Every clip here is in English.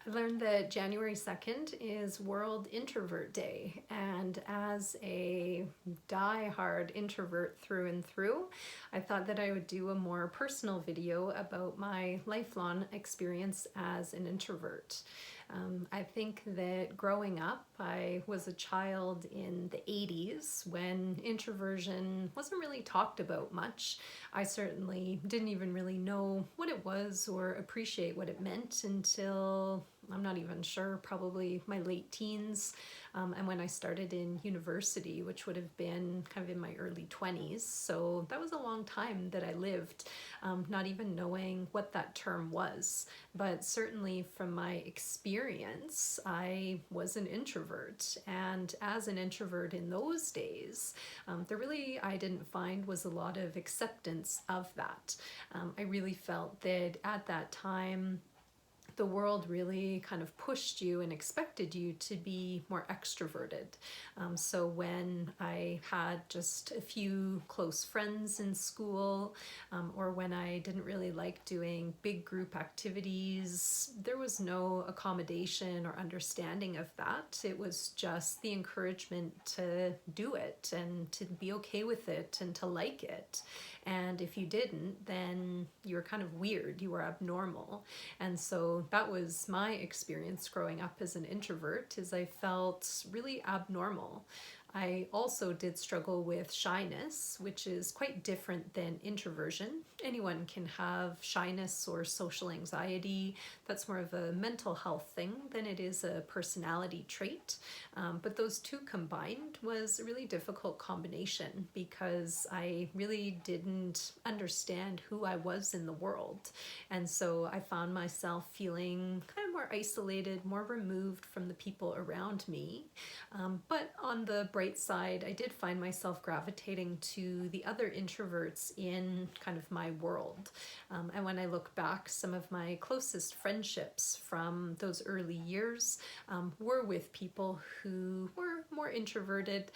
I learned that January 2nd is World Introvert Day, and as a die-hard introvert through and through, I thought that I would do a more personal video about my lifelong experience as an introvert. I think that growing up, I was a child in the 80s when introversion wasn't really talked about much. I certainly didn't even really know what it was or appreciate what it meant until I'm not even sure, probably my late teens, and when I started in university, which would have been kind of in my early 20s. So that was a long time that I lived, not even knowing what that term was. But certainly from my experience, I was an introvert. And as an introvert in those days, there really, I didn't find was a lot of acceptance of that. I really felt that at that time, the world really kind of pushed you and expected you to be more extroverted. So when I had just a few close friends in school, or when I didn't really like doing big group activities, there was no accommodation or understanding of that. It was just the encouragement to do it and to be okay with it and to like it. And if you didn't, then you were kind of weird, you were abnormal. And so that was my experience growing up as an introvert, is I felt really abnormal. I also did struggle with shyness, which is quite different than introversion. Anyone can have shyness or social anxiety. That's more of a mental health thing than it is a personality trait. But those two combined was a really difficult combination because I really didn't understand who I was in the world. And so I found myself feeling kind of more isolated, more removed from the people around me. But on the bright side, I did find myself gravitating to the other introverts in kind of my world. And when I look back, some of my closest friendships from those early years were with people who were more introverted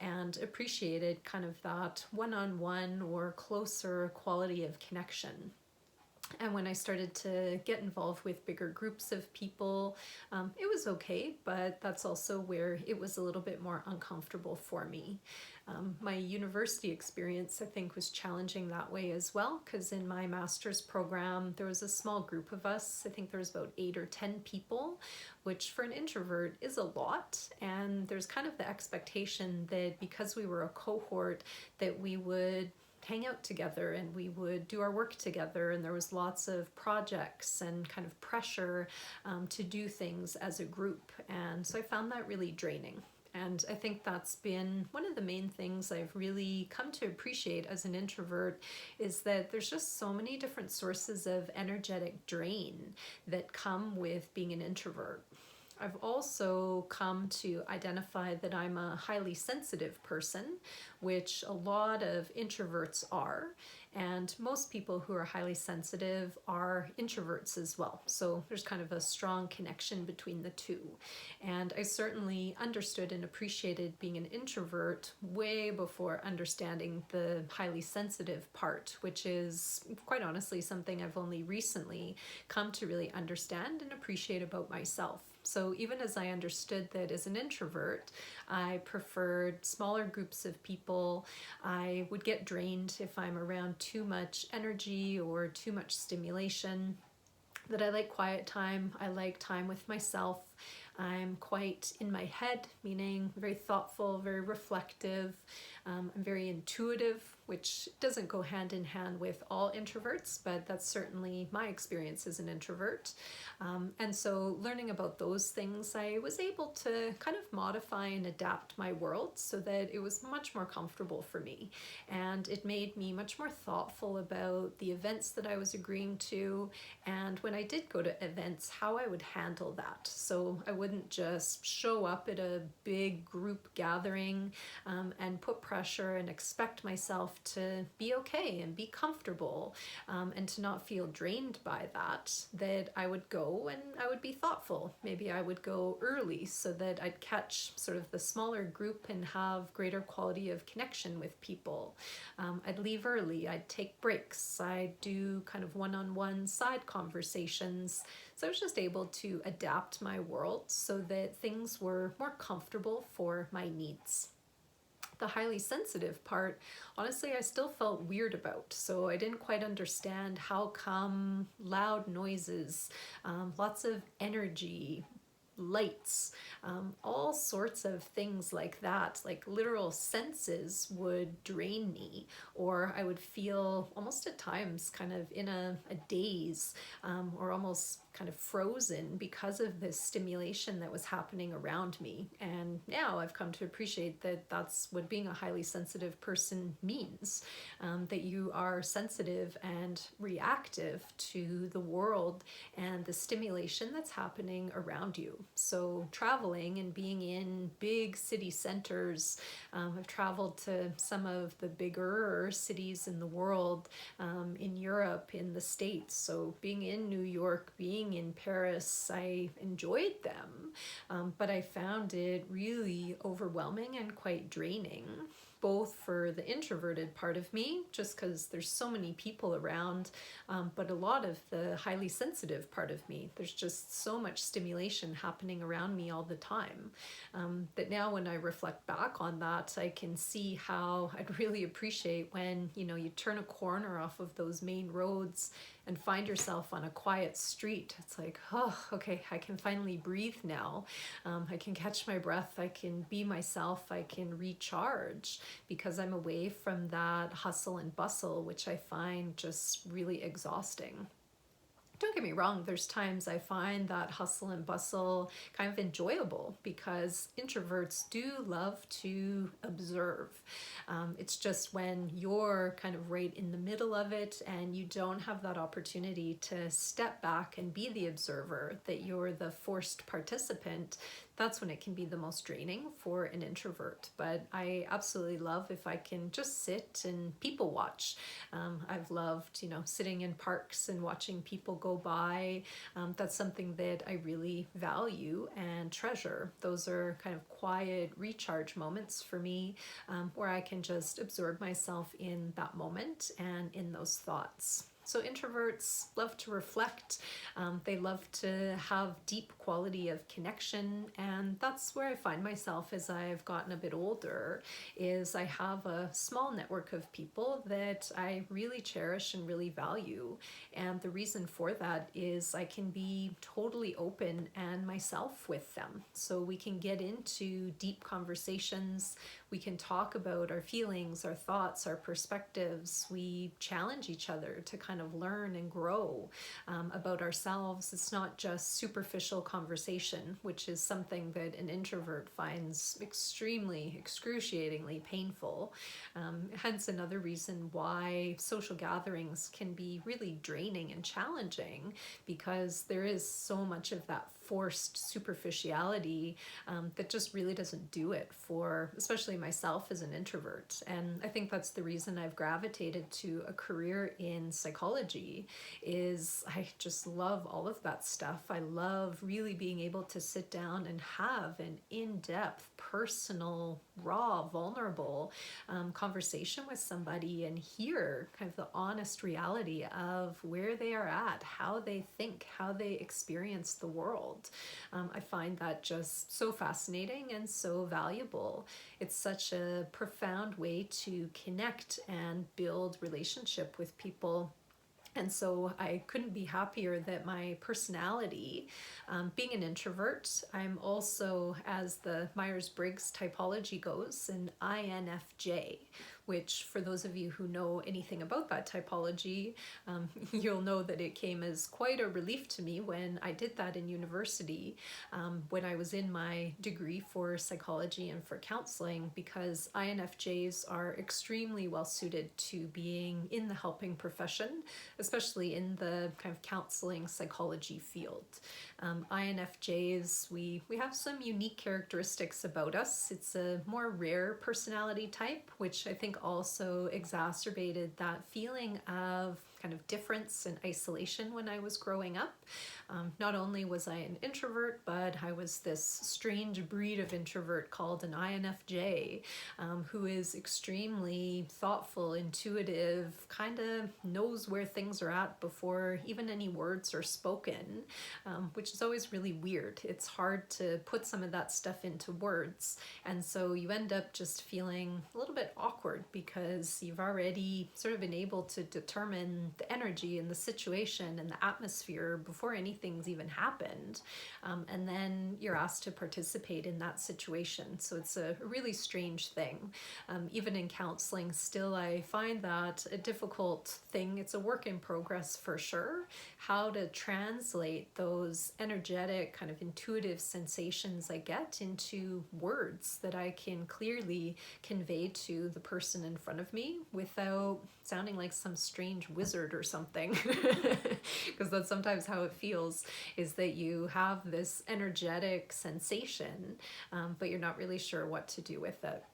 and appreciated kind of that one-on-one or closer quality of connection. And when I started to get involved with bigger groups of people, it was okay, but that's also where it was a little bit more uncomfortable for me. My university experience, I think, was challenging that way as well, because in my master's program, there was a small group of us. I think there was about 8 or 10 people, which for an introvert is a lot. And there's kind of the expectation that because we were a cohort, that we would hang out together and we would do our work together, and there was lots of projects and kind of pressure to do things as a group, and so I found that really draining. And I think that's been one of the main things I've really come to appreciate as an introvert, is that there's just so many different sources of energetic drain that come with being an introvert. I've also come to identify that I'm a highly sensitive person, which a lot of introverts are, and most people who are highly sensitive are introverts as well. So there's kind of a strong connection between the two. And I certainly understood and appreciated being an introvert way before understanding the highly sensitive part, which is quite honestly something I've only recently come to really understand and appreciate about myself. So even as I understood that as an introvert, I preferred smaller groups of people. I would get drained if I'm around too much energy or too much stimulation. That I like quiet time. I like time with myself. I'm quite in my head, meaning very thoughtful, very reflective. I'm very intuitive, which doesn't go hand in hand with all introverts, but that's certainly my experience as an introvert. And so learning about those things, I was able to kind of modify and adapt my world so that it was much more comfortable for me. And it made me much more thoughtful about the events that I was agreeing to, and when I did go to events, how I would handle that. So I wouldn't just show up at a big group gathering and put pressure and expect myself myself to be okay and be comfortable, and to not feel drained by that I would go and I would be thoughtful. Maybe I would go early so that I'd catch sort of the smaller group and have greater quality of connection with people. I'd leave early, I'd take breaks, I'd do kind of one-on-one side conversations. So I was just able to adapt my world so that things were more comfortable for my needs. The highly sensitive part, honestly, I still felt weird about. So I didn't quite understand how come loud noises, lots of energy, lights, all sorts of things like that, like literal senses would drain me, or I would feel almost at times kind of in a daze, or almost kind of frozen because of this stimulation that was happening around me. And now I've come to appreciate that that's what being a highly sensitive person means, that you are sensitive and reactive to the world and the stimulation that's happening around you. So traveling and being in big city centers, I've traveled to some of the bigger cities in the world, in Europe, in the States. So being in New York, being in Paris, I enjoyed them, but I found it really overwhelming and quite draining, both for the introverted part of me, just because there's so many people around, but a lot of the highly sensitive part of me. There's just so much stimulation happening around me all the time, that now when I reflect back on that, I can see how I'd really appreciate when, you know, you turn a corner off of those main roads and find yourself on a quiet street. It's like, oh, okay, I can finally breathe now. I can catch my breath, I can be myself, I can recharge, because I'm away from that hustle and bustle, which I find just really exhausting. Don't get me wrong, there's times I find that hustle and bustle kind of enjoyable, because introverts do love to observe. It's just when you're kind of right in the middle of it and you don't have that opportunity to step back and be the observer, that you're the forced participant, that's when it can be the most draining for an introvert. But I absolutely love if I can just sit and people watch. I've loved, you know, sitting in parks and watching people go by. That's something that I really value and treasure. Those are kind of quiet recharge moments for me, where I can just absorb myself in that moment and in those thoughts. So introverts love to reflect, they love to have deep quality of connection, and that's where I find myself as I've gotten a bit older, is I have a small network of people that I really cherish and really value. And the reason for that is I can be totally open and myself with them. So we can get into deep conversations, we can talk about our feelings, our thoughts, our perspectives. We challenge each other to kind of learn and grow about ourselves. It's not just superficial conversation, which is something that an introvert finds extremely, excruciatingly painful. Hence another reason why social gatherings can be really draining and challenging, because there is so much of that forced superficiality that just really doesn't do it for, especially myself as an introvert. And I think that's the reason I've gravitated to a career in psychology, is I just love all of that stuff. I love really being able to sit down and have an in-depth, personal, raw, vulnerable conversation with somebody and hear kind of the honest reality of where they are at, how they think, how they experience the world. I find that just so fascinating and so valuable. It's such a profound way to connect and build relationship with people. And so I couldn't be happier that my personality, being an introvert, I'm also, as the Myers-Briggs typology goes, an INFJ, which for those of you who know anything about that typology, you'll know that it came as quite a relief to me when I did that in university, when I was in my degree for psychology and for counseling, because INFJs are extremely well suited to being in the helping profession, especially in the kind of counseling psychology field. INFJs, we have some unique characteristics about us. It's a more rare personality type, which I think think also exacerbated that feeling of kind of difference and isolation when I was growing up. Not only was I an introvert, but I was this strange breed of introvert called an INFJ, who is extremely thoughtful, intuitive, kind of knows where things are at before even any words are spoken, which is always really weird. It's hard to put some of that stuff into words, and so you end up just feeling a little bit awkward because you've already sort of been able to determine the energy and the situation and the atmosphere before anything's even happened, and then you're asked to participate in that situation. So it's a really strange thing. Even in counseling, still I find that a difficult thing. It's a work in progress for sure, how to translate those energetic kind of intuitive sensations I get into words that I can clearly convey to the person in front of me without sounding like some strange wizard or something. Because that's sometimes how it feels, is that you have this energetic sensation, but you're not really sure what to do with it.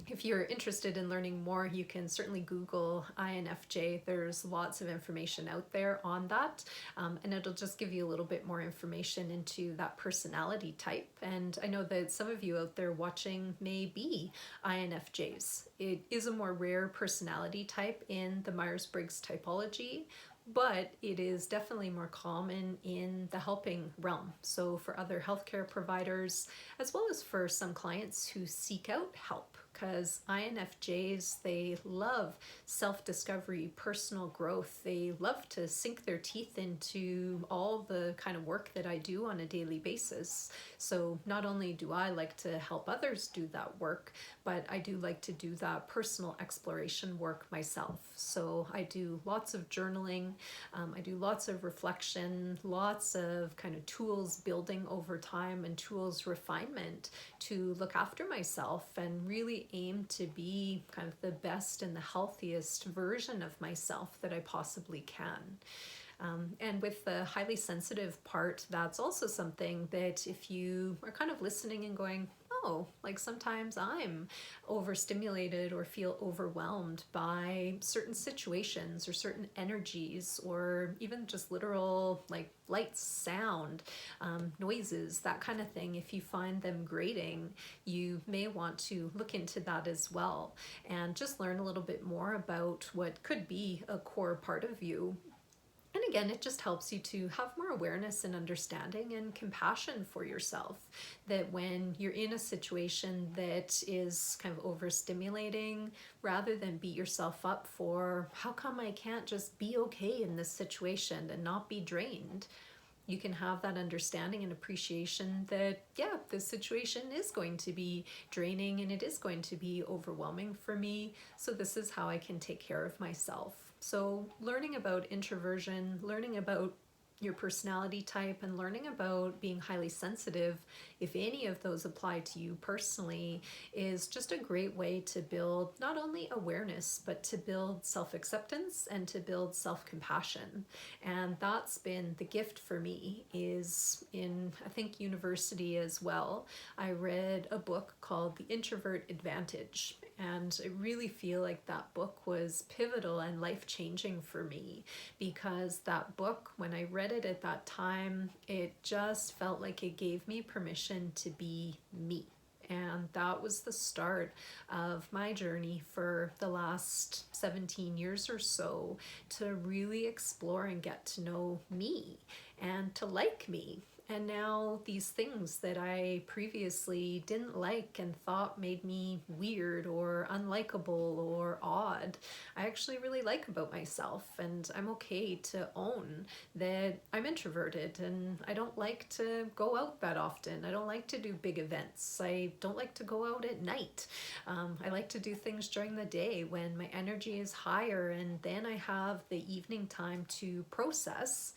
If you're interested in learning more, you can certainly Google INFJ. There's lots of information out there on that, and it'll just give you a little bit more information into that personality type. And I know that some of you out there watching may be INFJs. It is a more rare personality type in the Myers-Briggs typology, but it is definitely more common in the helping realm. So for other healthcare providers, as well as for some clients who seek out help, because INFJs, they love self-discovery, personal growth. They love to sink their teeth into all the kind of work that I do on a daily basis. So not only do I like to help others do that work, but I do like to do that personal exploration work myself. So I do lots of journaling, I do lots of reflection, lots of kind of tools building over time and tools refinement to look after myself and really aim to be kind of the best and the healthiest version of myself that I possibly can. And with the highly sensitive part, that's also something that if you are kind of listening and going, oh, like sometimes I'm overstimulated or feel overwhelmed by certain situations or certain energies, or even just literal like lights, sound, noises, that kind of thing. If you find them grating, you may want to look into that as well and just learn a little bit more about what could be a core part of you. And again, it just helps you to have more awareness and understanding and compassion for yourself, that when you're in a situation that is kind of overstimulating, rather than beat yourself up for, how come I can't just be okay in this situation and not be drained? You can have that understanding and appreciation that, yeah, this situation is going to be draining and it is going to be overwhelming for me. So this is how I can take care of myself. So learning about introversion, learning about your personality type, and learning about being highly sensitive, if any of those apply to you personally, is just a great way to build not only awareness, but to build self-acceptance and to build self-compassion. And that's been the gift for me, is in, I think, university as well. I read a book called The Introvert Advantage, and I really feel like that book was pivotal and life-changing for me, because that book, when I read it at that time, it just felt like it gave me permission to be me. And that was the start of my journey for the last 17 years or so, to really explore and get to know me and to like me. And now these things that I previously didn't like and thought made me weird or unlikable or odd, I actually really like about myself. And I'm okay to own that I'm introverted and I don't like to go out that often. I don't like to do big events. I don't like to go out at night. I like to do things during the day when my energy is higher, and then I have the evening time to process.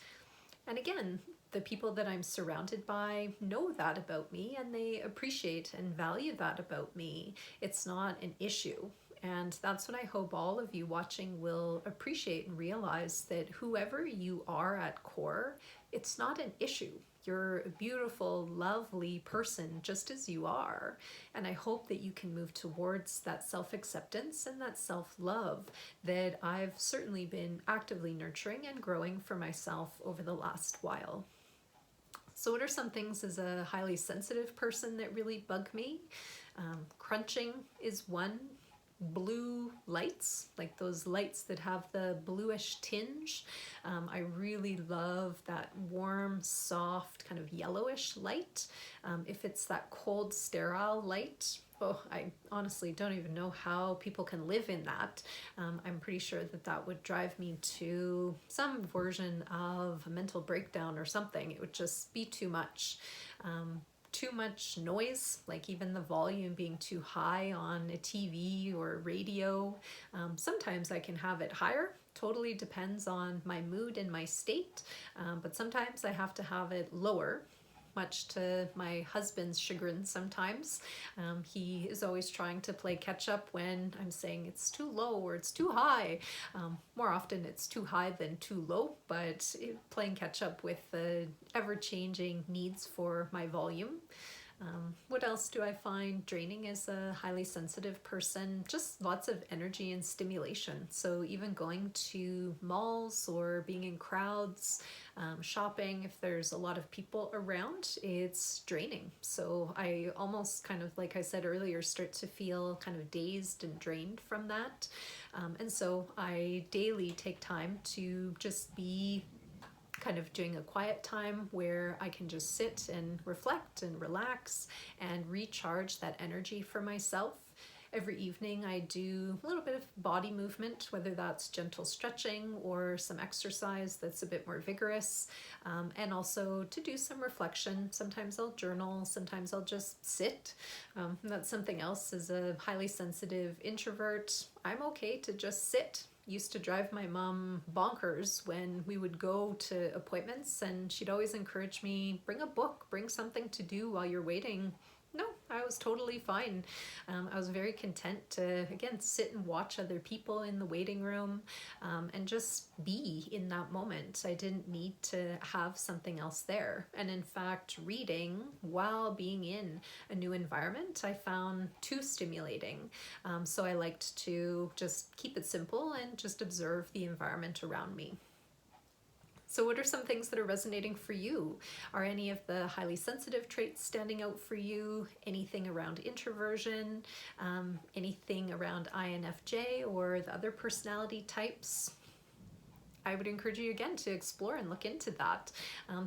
And again, the people that I'm surrounded by know that about me, and they appreciate and value that about me. It's not an issue. And that's what I hope all of you watching will appreciate and realize, that whoever you are at core, it's not an issue. You're a beautiful, lovely person just as you are. And I hope that you can move towards that self-acceptance and that self-love that I've certainly been actively nurturing and growing for myself over the last while. So what are some things as a highly sensitive person that really bug me? Crunching is one. Blue lights, like those lights that have the bluish tinge. I really love that warm, soft, kind of yellowish light. If it's that cold, sterile light, oh, I honestly don't even know how people can live in that. I'm pretty sure that that would drive me to some version of a mental breakdown or something. It would just be too much. Too much noise, like even the volume being too high on a TV or radio. Sometimes I can have it higher. Totally depends on my mood and my state. But sometimes I have to have it lower, much to my husband's chagrin sometimes. He is always trying to play catch up when I'm saying it's too low or it's too high. More often it's too high than too low, but playing catch up with the ever-changing needs for my volume. What else do I find draining as a highly sensitive person? Just lots of energy and stimulation. So even going to malls or being in crowds, shopping, if there's a lot of people around, it's draining. So I almost kind of, like I said earlier, start to feel kind of dazed and drained from that. And so I daily take time to just be kind of doing a quiet time where I can just sit and reflect and relax and recharge that energy for myself. Every evening I do a little bit of body movement, whether that's gentle stretching or some exercise that's a bit more vigorous, and also to do some reflection. Sometimes I'll journal, sometimes I'll just sit. That's something else. As a highly sensitive introvert, I'm okay to just sit. Used to drive my mom bonkers when we would go to appointments, and she'd always encourage me, bring a book, bring something to do while you're waiting. No, I was totally fine. I was very content to, again, sit and watch other people in the waiting room, and just be in that moment. I didn't need to have something else there. And in fact, reading while being in a new environment, I found too stimulating. So I liked to just keep it simple and just observe the environment around me. So what are some things that are resonating for you? Are any of the highly sensitive traits standing out for you? Anything around introversion? Anything around INFJ or the other personality types? I would encourage you again to explore and look into that.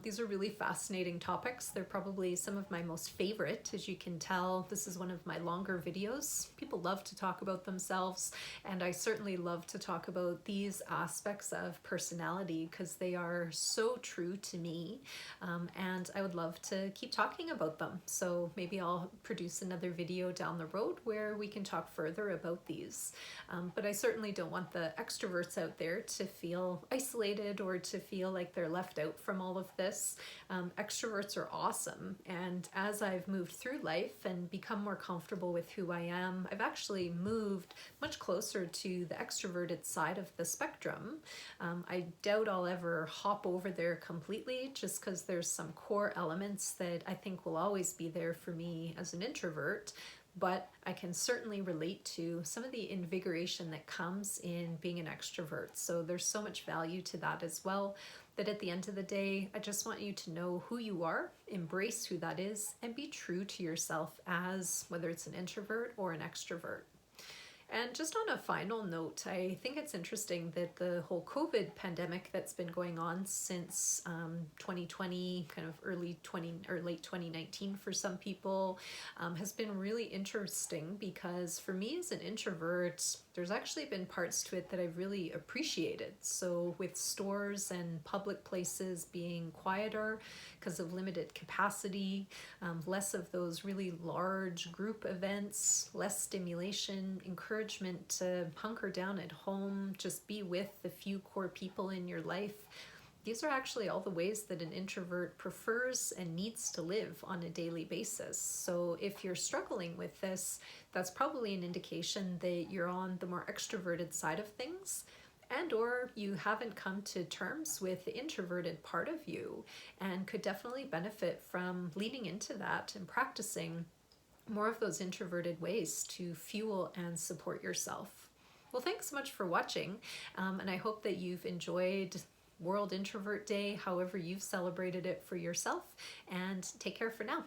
These are really fascinating topics. They're probably some of my most favorite. As you can tell, this is one of my longer videos. People love to talk about themselves, and I certainly love to talk about these aspects of personality because they are so true to me, and I would love to keep talking about them. So maybe I'll produce another video down the road where we can talk further about these. But I certainly don't want the extroverts out there to feel isolated or to feel like they're left out from all of this. Extroverts are awesome, and as I've moved through life and become more comfortable with who I am, I've actually moved much closer to the extroverted side of the spectrum. I doubt I'll ever hop over there completely, just because there's some core elements that I think will always be there for me as an introvert. But I can certainly relate to some of the invigoration that comes in being an extrovert. So there's so much value to that as well, that at the end of the day, I just want you to know who you are, embrace who that is, and be true to yourself as whether it's an introvert or an extrovert. And just on a final note, I think it's interesting that the whole COVID pandemic that's been going on since 2020, kind of early 20 or late 2019 for some people, has been really interesting, because for me as an introvert, there's actually been parts to it that I've really appreciated. So with stores and public places being quieter because of limited capacity, less of those really large group events, less stimulation, encouragement to hunker down at home, just be with the few core people in your life. these are actually all the ways that an introvert prefers and needs to live on a daily basis. So if you're struggling with this, that's probably an indication that you're on the more extroverted side of things, and or you haven't come to terms with the introverted part of you, and could definitely benefit from leaning into that and practicing more of those introverted ways to fuel and support yourself. Well, thanks so much for watching, and I hope that you've enjoyed World Introvert Day, however you've celebrated it for yourself, and take care for now.